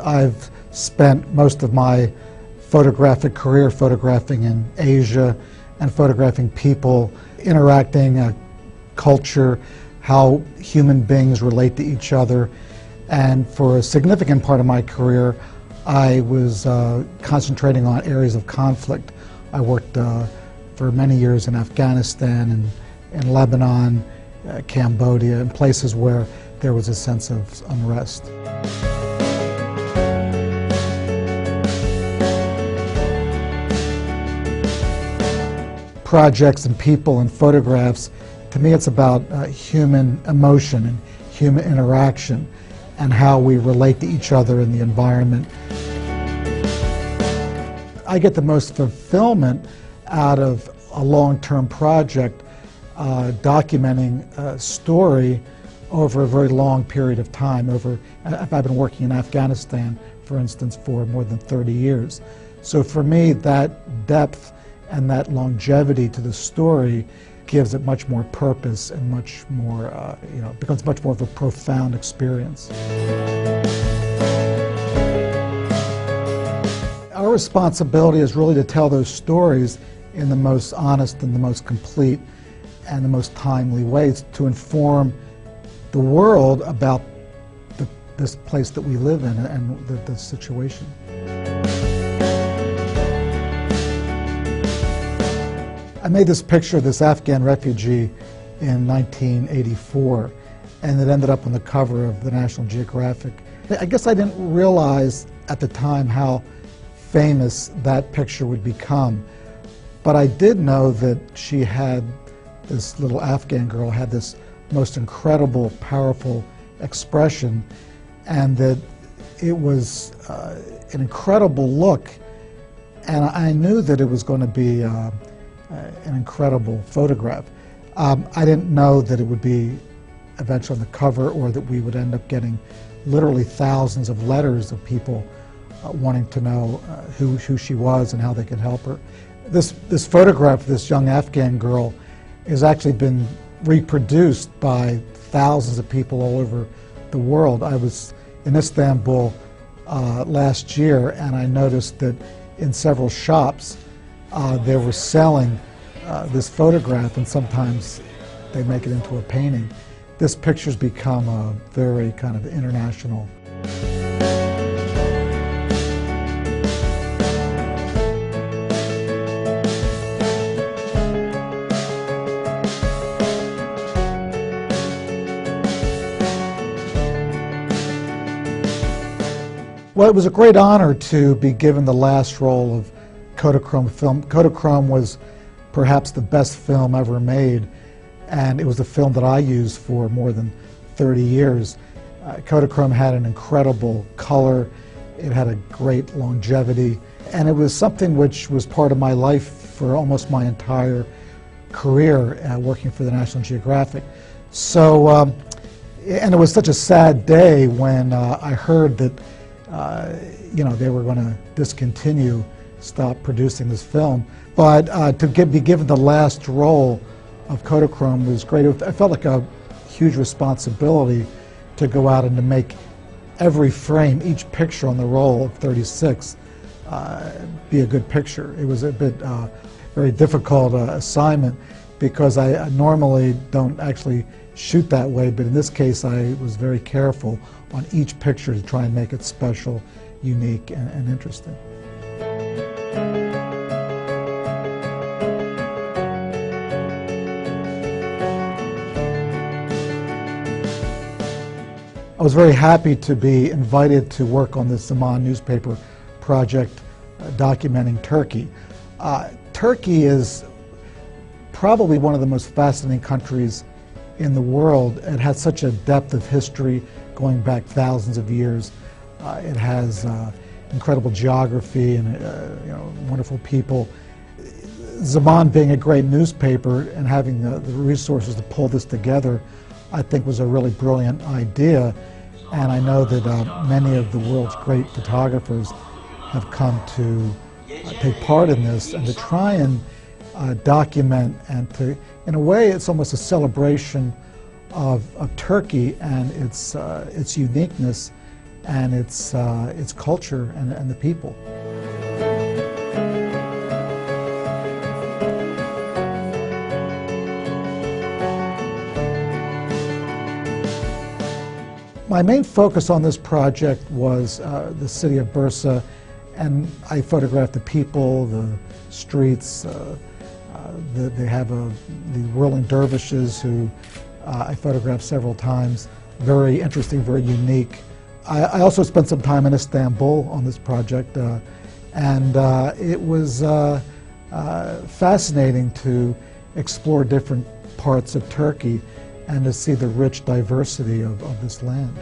I've spent most of my photographic career photographing in Asia and photographing people interacting, culture, how human beings relate to each other. And for a significant part of my career, I was concentrating on areas of conflict. I worked for many years in Afghanistan and in Lebanon, Cambodia, and places where there was a sense of unrest. Projects and people and photographs, to me it's about human emotion and human interaction and how we relate to each other in the environment. I get the most fulfillment out of a long-term project documenting a story over a very long period of time. I've been working in Afghanistan, for instance, for more than 30 years. So for me, that depth and that longevity to the story gives it much more purpose and much more, becomes much more of a profound experience. Our responsibility is really to tell those stories in the most honest and the most complete and the most timely ways to inform the world about this place that we live in and the situation. I made this picture of this Afghan refugee in 1984, and it ended up on the cover of the National Geographic. I guess I didn't realize at the time how famous that picture would become, but I did know that this little Afghan girl had this most incredible, powerful expression, and that it was an incredible look, and I knew that it was going to be an incredible photograph. I didn't know that it would be eventually on the cover, or that we would end up getting literally thousands of letters of people wanting to know who she was and how they could help her. This photograph of this young Afghan girl has actually been reproduced by thousands of people all over the world. I was in Istanbul last year, and I noticed that in several shops they were selling this photograph, and sometimes they make it into a painting. This picture's become a very kind of international. Well, it was a great honor to be given the last role of Kodachrome film. Kodachrome was perhaps the best film ever made, and it was a film that I used for more than 30 years. Kodachrome had an incredible color, it had a great longevity, and it was something which was part of my life for almost my entire career working for the National Geographic. So, and it was such a sad day when I heard that they were going to discontinue, stop producing this film. But to be given the last role of Kodachrome was great. I felt like a huge responsibility to go out and to make every frame, each picture on the roll of 36 be a good picture. It was a bit very difficult assignment, because I normally don't actually shoot that way, but in this case I was very careful on each picture to try and make it special, unique, and interesting. I was very happy to be invited to work on this Zaman newspaper project documenting Turkey. Turkey is probably one of the most fascinating countries in the world. It has such a depth of history going back thousands of years. It has incredible geography and wonderful people. Zaman being a great newspaper and having the resources to pull this together, I think was a really brilliant idea. And I know that many of the world's great photographers have come to take part in this and to try and document, and to, in a way, it's almost a celebration of Turkey and its uniqueness and its culture and the people. My main focus on this project was the city of Bursa, and I photographed the people, the streets. They have the whirling dervishes who I photographed several times. Very interesting, very unique. I also spent some time in Istanbul on this project, and it was fascinating to explore different parts of Turkey and to see the rich diversity of this land.